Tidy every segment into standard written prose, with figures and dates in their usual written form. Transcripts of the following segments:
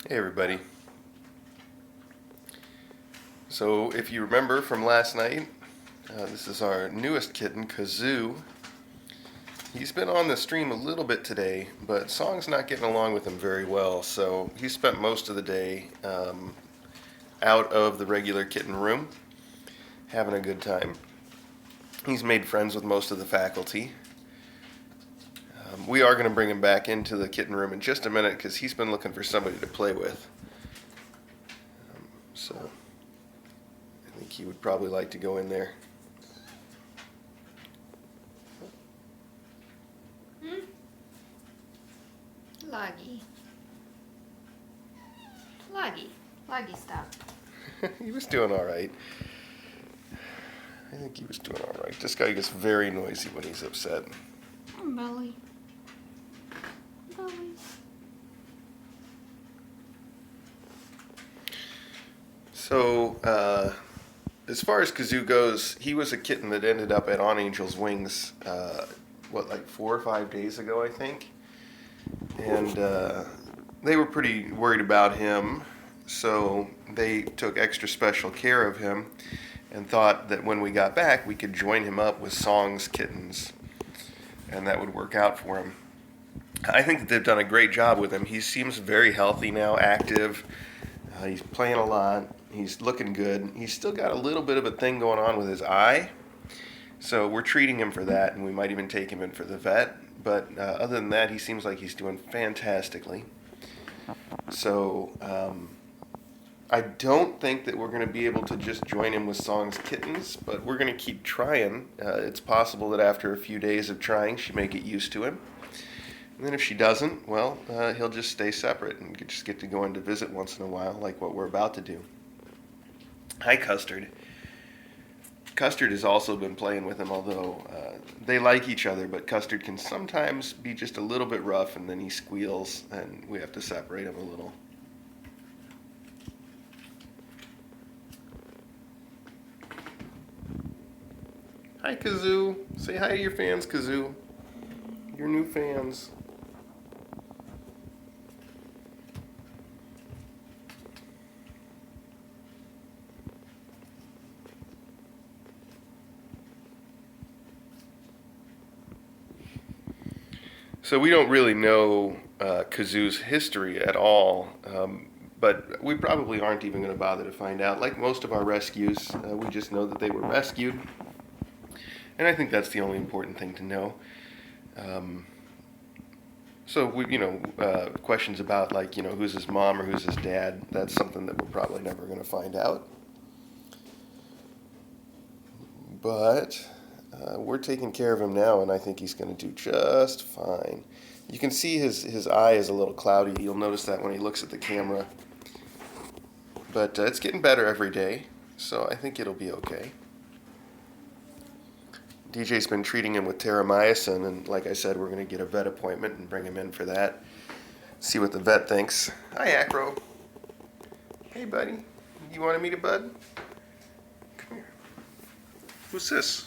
Hey everybody. So if you remember from last night, this is our newest kitten, Kazoo. He's been on the stream a little bit today, but Song's not getting along with him very well, so he spent most of the day out of the regular kitten room, having a good time. He's made friends with most of the faculty. We are going to bring him back into the kitten room in just a minute because he's been looking for somebody to play with. So I think he would probably like to go in there. Loggy, stop. He was doing all right. I think he was doing all right. This guy gets very noisy when he's upset. Belly. So, as far as Kazoo goes, he was a kitten that ended up at On Angel's Wings, like 4 or 5 days ago, I think. And they were pretty worried about him, so they took extra special care of him and thought that when we got back, we could join him up with Song's kittens, and that would work out for him. I think that they've done a great job with him. He seems very healthy now, active. He's playing a lot. He's looking good. He's still got a little bit of a thing going on with his eye, so we're treating him for that, and we might even take him in for the vet. But other than that, he seems like he's doing fantastically. So I don't think that we're going to be able to just join him with Song's kittens, but we're going to keep trying. It's possible that after a few days of trying, she may get used to him. And then if she doesn't, well, he'll just stay separate and just get to go in to visit once in a while, like what we're about to do. Hi, Custard. Custard has also been playing with him, although they like each other, but Custard can sometimes be just a little bit rough, and then he squeals, and we have to separate him a little. Hi, Kazoo. Say hi to your fans, Kazoo. Your new fans. So we don't really know Kazoo's history at all, but we probably aren't even going to bother to find out. Like most of our rescues, we just know that they were rescued, and I think that's the only important thing to know. So questions about who's his mom or who's his dad, that's something that we're probably never going to find out. But we're taking care of him now, and I think he's going to do just fine. You can see his eye is a little cloudy. You'll notice that when he looks at the camera. But it's getting better every day, so I think it'll be okay. DJ's been treating him with terramycin, and like I said, we're going to get a vet appointment and bring him in for that. See what the vet thinks. Hi, Acro. Hey, buddy. You want to meet a bud? Come here. Who's this?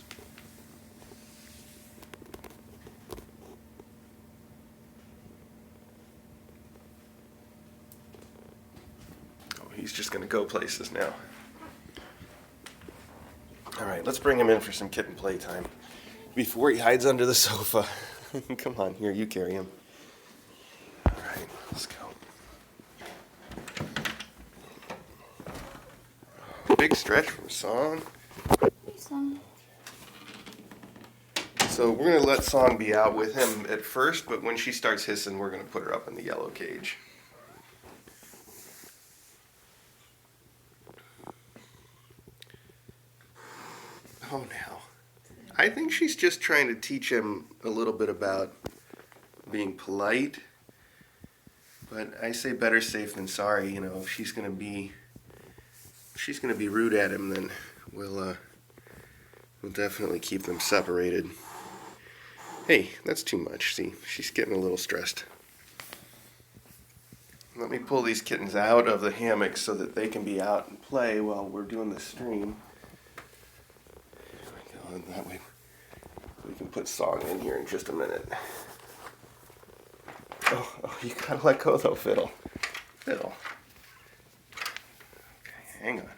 He's just going to go places now. All right, let's bring him in for some kitten playtime before he hides under the sofa. Come on, here, you carry him. All right, let's go. Big stretch from Song. So we're going to let Song be out with him at first, but when she starts hissing, we're going to put her up in the yellow cage. Oh, now. I think she's just trying to teach him a little bit about being polite. But I say better safe than sorry. If she's gonna be rude at him, then we'll definitely keep them separated. Hey, that's too much. See, she's getting a little stressed. Let me pull these kittens out of the hammock so that they can be out and play while we're doing the stream. And that way we can put Song in here in just a minute. Oh, you gotta let go though, Fiddle. Fiddle. hang on.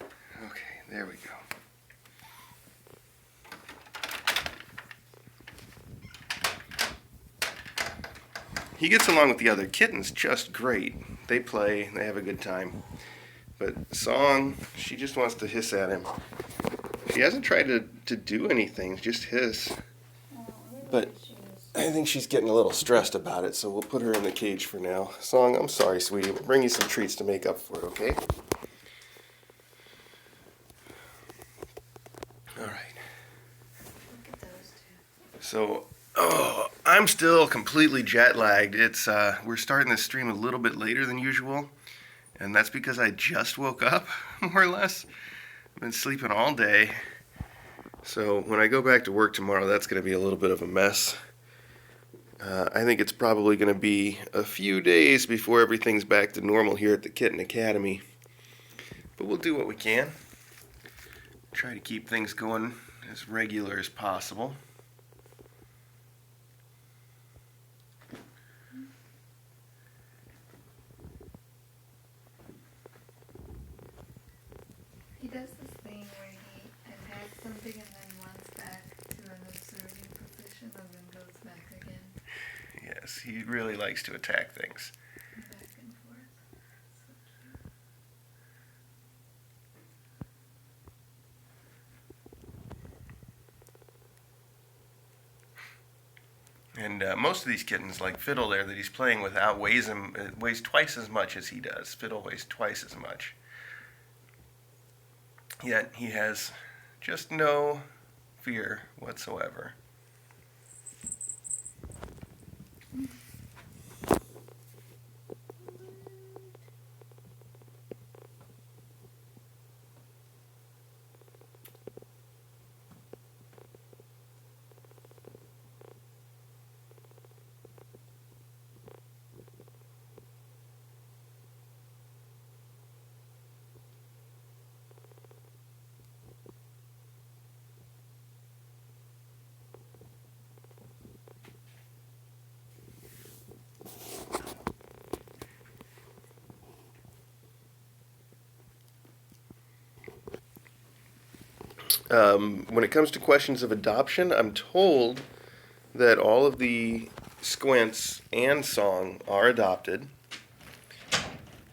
Okay, there we go. He gets along with the other kittens just great. They play, they have a good time. But Song, she just wants to hiss at him. She hasn't tried to do anything, just hiss. But I think she's getting a little stressed about it, so we'll put her in the cage for now. Song, I'm sorry, sweetie. We'll bring you some treats to make up for it, okay? All right. Look at those two. So, I'm still completely jet lagged. It's we're starting this stream a little bit later than usual, and that's because I just woke up, more or less. I've been sleeping all day. So when I go back to work tomorrow, that's going to be a little bit of a mess. I think it's probably going to be a few days before everything's back to normal here at the Kitten Academy. But we'll do what we can. Try to keep things going as regular as possible. He does this thing where he attacks something and then wants back to an observing position and then goes back again. Yes, he really likes to attack things. Back and forth. So cute. And most of these kittens, like Fiddle there that he's playing with, outweighs him. It weighs twice as much as he does. Fiddle weighs twice as much. Yet he has just no fear whatsoever. When it comes to questions of adoption, I'm told that all of the Squints and Song are adopted.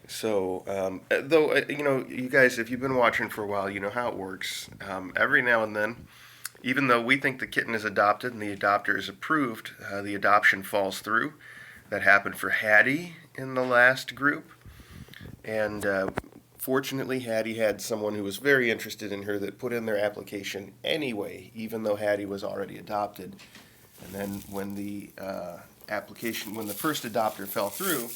So, though, you guys, if you've been watching for a while, you know how it works. Every now and then, even though we think the kitten is adopted and the adopter is approved, the adoption falls through. That happened for Hattie in the last group. And fortunately, Hattie had someone who was very interested in her that put in their application anyway, even though Hattie was already adopted. And then when the when the first adopter fell through,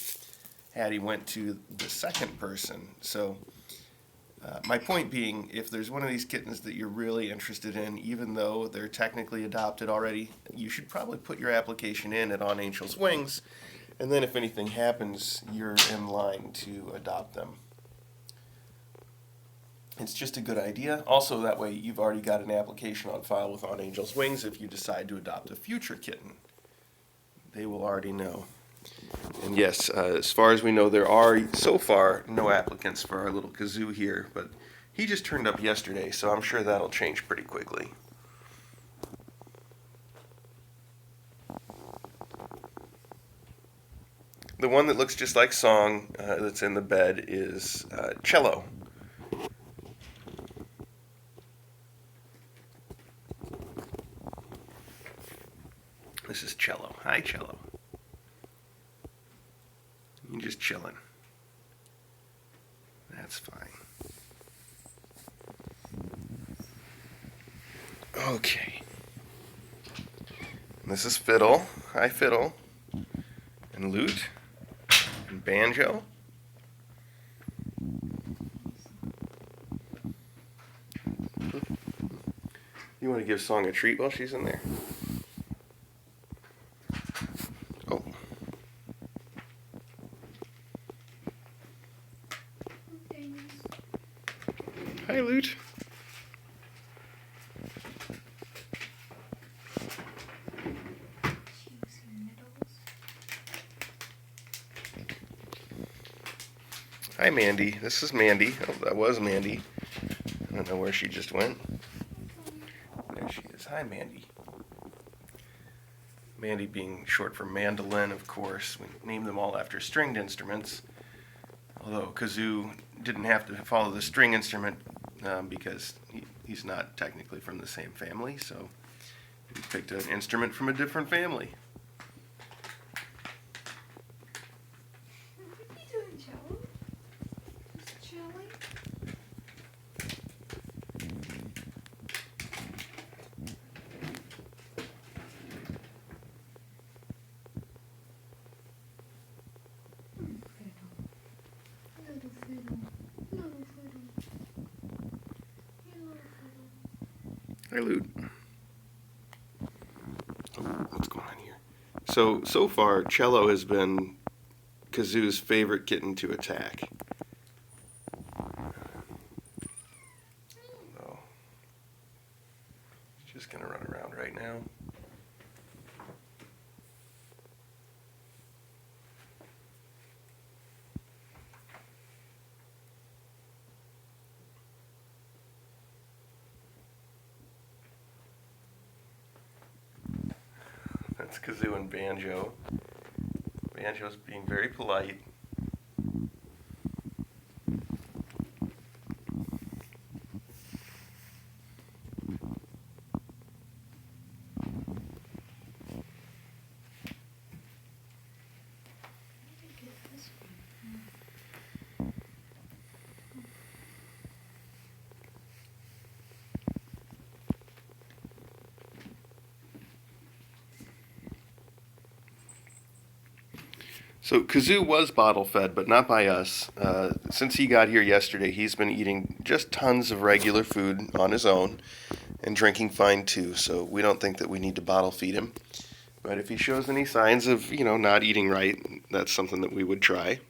Hattie went to the second person. So my point being, if there's one of these kittens that you're really interested in, even though they're technically adopted already, you should probably put your application in at On Angel's Wings. And then if anything happens, you're in line to adopt them. It's just a good idea. Also, that way you've already got an application on file with On Angel's Wings if you decide to adopt a future kitten. They will already know. And yes, as far as we know, there are, so far, no applicants for our little Kazoo here, but he just turned up yesterday, so I'm sure that'll change pretty quickly. The one that looks just like Song that's in the bed is Cello. This is Cello. Hi, Cello. You're just chilling. That's fine. Okay. This is Fiddle. Hi, Fiddle. And Lute. And Banjo. You want to give Song a treat while she's in there? Oh. Hi, Lute. Hi, Mandy. This is Mandy. Oh, that was Mandy. I don't know where she just went. There she is. Hi, Mandy. Mandy being short for mandolin, of course. We named them all after stringed instruments. Although Kazoo didn't have to follow the string instrument because he's not technically from the same family, so he picked an instrument from a different family. What are you doing, Jello? Just chilling? Little fiddle. Little fiddle. Little fiddle. Hi, Lute. Oh, what's going on here? So far, Cello has been Kazoo's favorite kitten to attack. So, he's just going to run around right now. That's Kazoo and Banjo. Banjo's being very polite. So Kazoo was bottle fed, but not by us. Since he got here yesterday, he's been eating just tons of regular food on his own and drinking fine too. So we don't think that we need to bottle feed him. But if he shows any signs of, not eating right, that's something that we would try.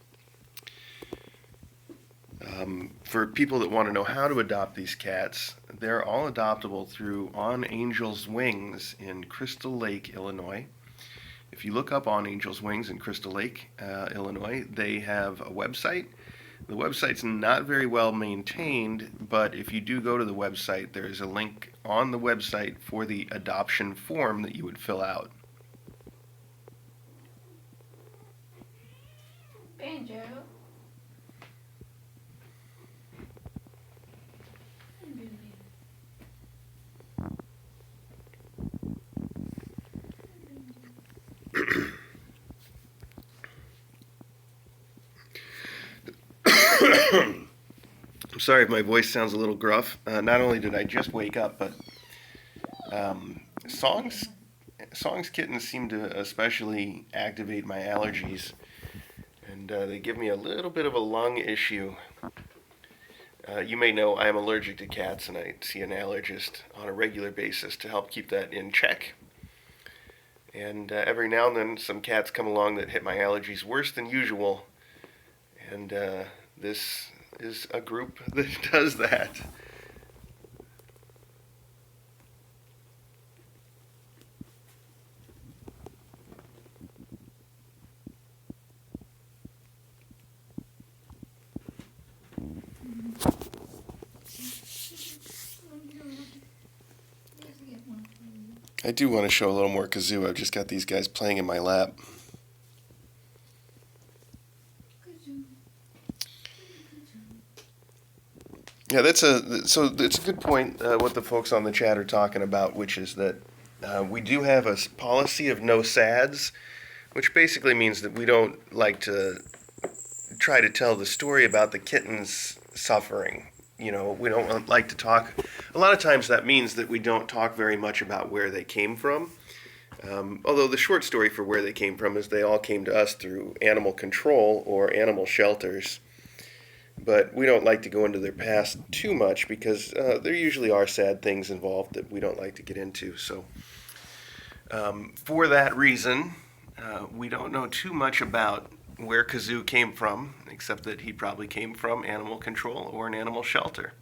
For people that want to know how to adopt these cats, they're all adoptable through On Angel's Wings in Crystal Lake, Illinois. If you look up On Angel's Wings in Crystal Lake, Illinois, they have a website. The website's not very well maintained, but if you do go to the website, there's a link on the website for the adoption form that you would fill out. Banjo. I'm sorry if my voice sounds a little gruff. Not only did I just wake up, but songs kittens seem to especially activate my allergies, and they give me a little bit of a lung issue. You may know I am allergic to cats, and I see an allergist on a regular basis to help keep that in check. And every now and then some cats come along that hit my allergies worse than usual, and this is a group that does that. I do want to show a little more Kazoo. I've just got these guys playing in my lap. Yeah, it's a good point. What the folks on the chat are talking about, which is that we do have a policy of no sads, which basically means that we don't like to try to tell the story about the kitten's suffering. We don't like to talk. A lot of times that means that we don't talk very much about where they came from. Although the short story for where they came from is they all came to us through animal control or animal shelters. But we don't like to go into their past too much because there usually are sad things involved that we don't like to get into. So for that reason, we don't know too much about where Kazoo came from, except that he probably came from animal control or an animal shelter.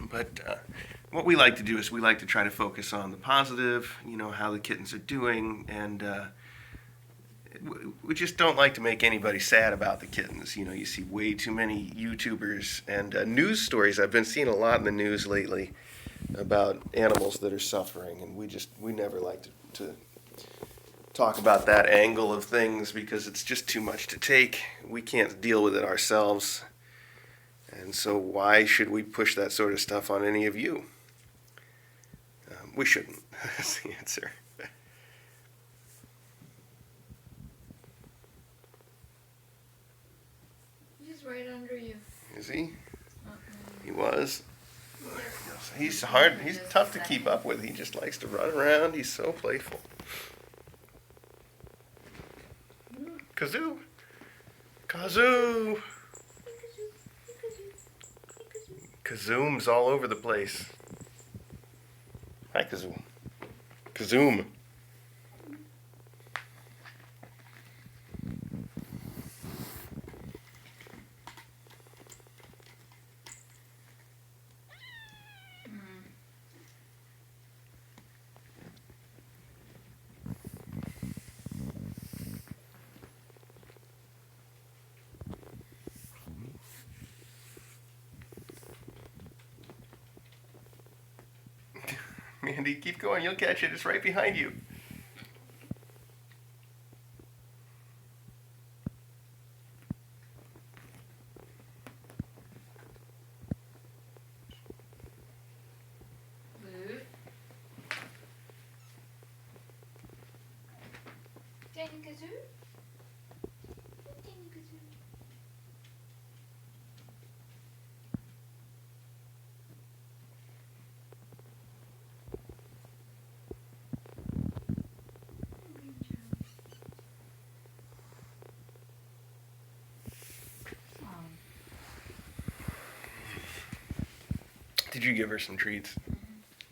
But what we like to do is we like to try to focus on the positive, how the kittens are doing, and we just don't like to make anybody sad about the kittens. You know, you see way too many YouTubers and news stories. I've been seeing a lot in the news lately about animals that are suffering, and we never like to talk about that angle of things because it's just too much to take. We can't deal with it ourselves, and so why should we push that sort of stuff on any of you? We shouldn't. That's the answer. He's right under you. Is he? Uh-uh. He was. He's hard. He's tough to keep up with. He just likes to run around. He's so playful. Kazoo! Kazoo! Kazoom's all over the place. Hi, Kazoo. Kazoom. Mandy, keep going. You'll catch it. It's right behind you. Blue. Danny Kazoo? Danny Kazoo. Did you give her some treats?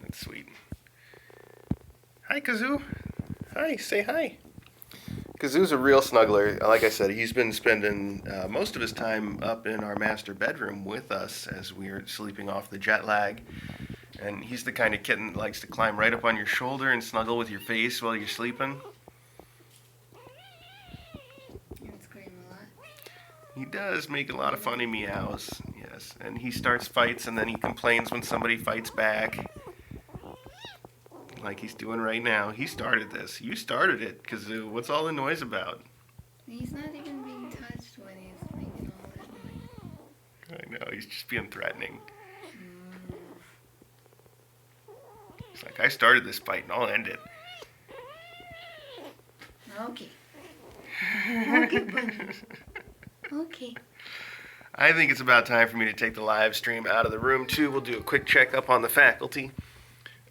That's sweet. Hi, Kazoo. Hi, say hi. Kazoo's a real snuggler. Like I said, he's been spending most of his time up in our master bedroom with us as we're sleeping off the jet lag. And he's the kind of kitten that likes to climb right up on your shoulder and snuggle with your face while you're sleeping. You scream a lot. He does make a lot of funny meows, yes. And he starts fights and then he complains when somebody fights back. Like he's doing right now. He started this. You started it, Kazoo. What's all the noise about? He's not even being touched when he's making all that noise. I know, he's just being threatening. It's like, I started this fight and I'll end it. Okay. Okay, buddy. Okay. I think it's about time for me to take the live stream out of the room, too. We'll do a quick checkup on the faculty.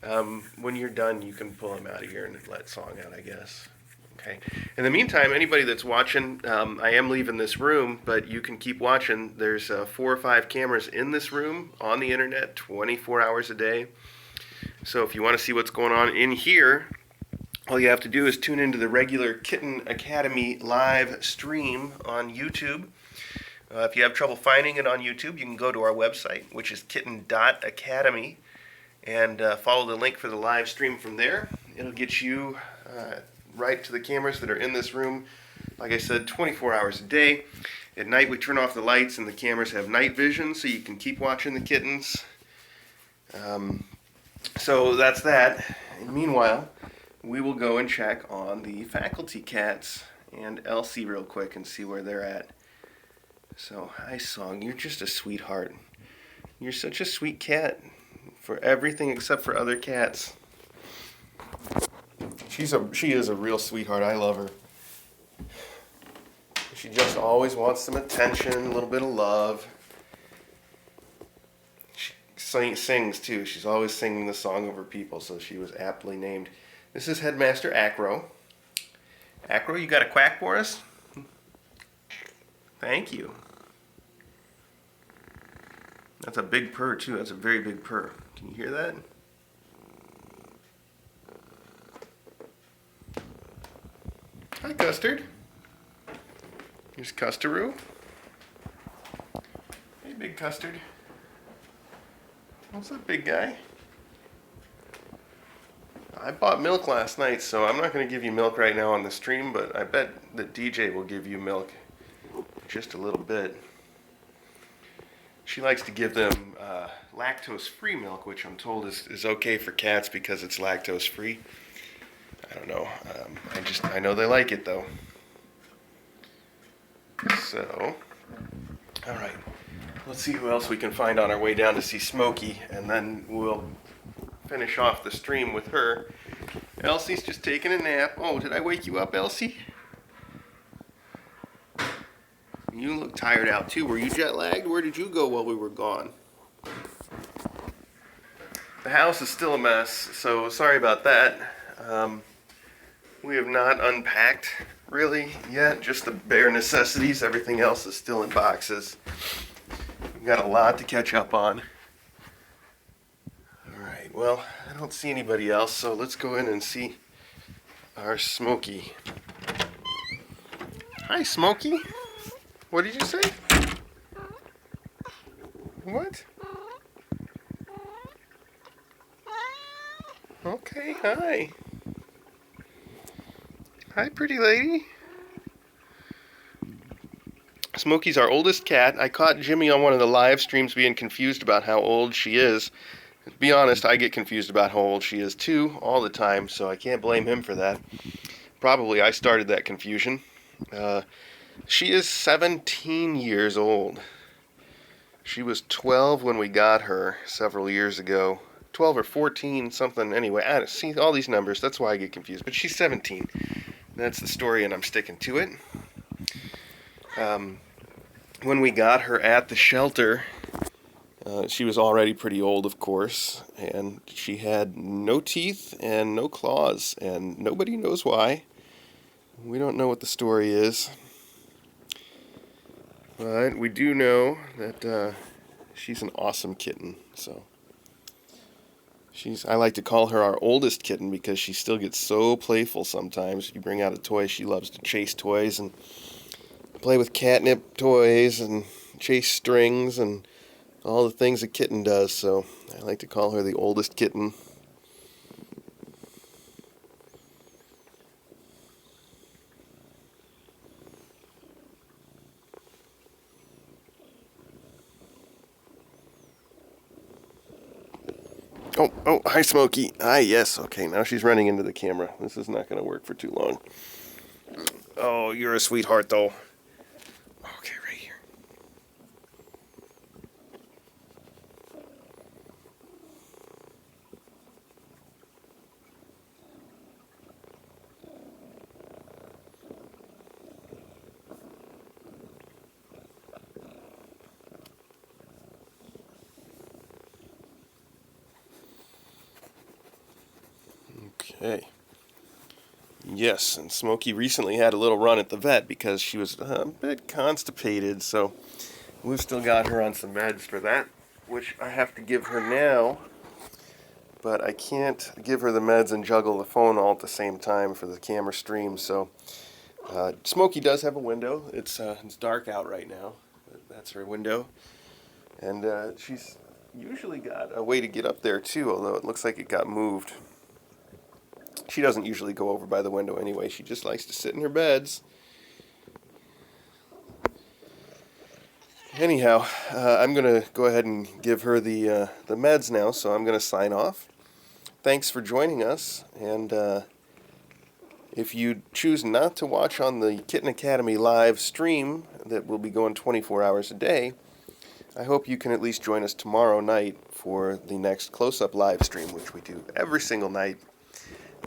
When you're done, you can pull him out of here and let Song out, I guess. Okay. In the meantime, anybody that's watching, I am leaving this room, but you can keep watching. There's 4 or 5 cameras in this room on the internet 24 hours a day. So if you want to see what's going on in here, all you have to do is tune into the regular Kitten Academy live stream on YouTube. If you have trouble finding it on YouTube, you can go to our website, which is kitten.academy, and follow the link for the live stream from there. It'll get you right to the cameras that are in this room. Like I said, 24 hours a day. At night, we turn off the lights, and the cameras have night vision, so you can keep watching the kittens. So that's that. And meanwhile, we will go and check on the faculty cats and Elsie real quick and see where they're at. So, hi, Song. You're just a sweetheart. You're such a sweet cat for everything except for other cats. She is a real sweetheart. I love her. She just always wants some attention, a little bit of love. She sings too. She's always singing the song over people, so she was aptly named. This is Headmaster Acro. Acro, you got a quack for us? Thank you. That's a big purr too. That's a very big purr. Can you hear that? Hi, Custard. Here's Custaroo. Hey, big Custard. What's up, big guy? I bought milk last night, so I'm not going to give you milk right now on the stream, but I bet that DJ will give you milk just a little bit. She likes to give them lactose-free milk, which I'm told is okay for cats because it's lactose-free. I don't know. I know they like it, though. So, all right. Let's see who else we can find on our way down to see Smokey, and then we'll finish off the stream with her. Elsie's just taking a nap. Oh, did I wake you up, Elsie? You look tired out too. Were you jet lagged? Where did you go while we were gone? The house is still a mess, so sorry about that. We have not unpacked really yet, just the bare necessities. Everything else is still in boxes. We've got a lot to catch up on. Alright, well, I don't see anybody else, so let's go in and see our Smokey. Hi, Smokey. What did you say? What? Okay, hi. Hi, pretty lady. Smokey's our oldest cat. I caught Jimmy on one of the live streams being confused about how old she is. To be honest, I get confused about how old she is too all the time, so I can't blame him for that. Probably I started that confusion. She is 17 years old. She was 12 when we got her several years ago. 12 or 14, something. Anyway, I don't see all these numbers. That's why I get confused. But she's 17. That's the story, and I'm sticking to it. When we got her at the shelter, she was already pretty old, of course, and she had no teeth and no claws, and nobody knows why. We don't know what the story is. But we do know that she's an awesome kitten, so I like to call her our oldest kitten because she still gets so playful sometimes. If you bring out a toy, she loves to chase toys and play with catnip toys and chase strings and all the things a kitten does, so I like to call her the oldest kitten. Oh, hi, Smokey. Hi, yes. Okay, now she's running into the camera. This is not going to work for too long. Oh, you're a sweetheart, though. Okay, right here. Okay. Yes, and Smokey recently had a little run at the vet because she was a bit constipated, so we've still got her on some meds for that, which I have to give her now, but I can't give her the meds and juggle the phone all at the same time for the camera stream, so Smokey does have a window. It's dark out right now, but that's her window, and she's usually got a way to get up there too, although it looks like it got moved. She doesn't usually go over by the window anyway. She just likes to sit in her beds. Anyhow, I'm going to go ahead and give her the meds now, so I'm going to sign off. Thanks for joining us, and if you choose not to watch on the Kitten Academy live stream that will be going 24 hours a day, I hope you can at least join us tomorrow night for the next Close Up live stream, which we do every single night.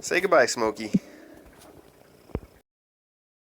Say goodbye, Smokey.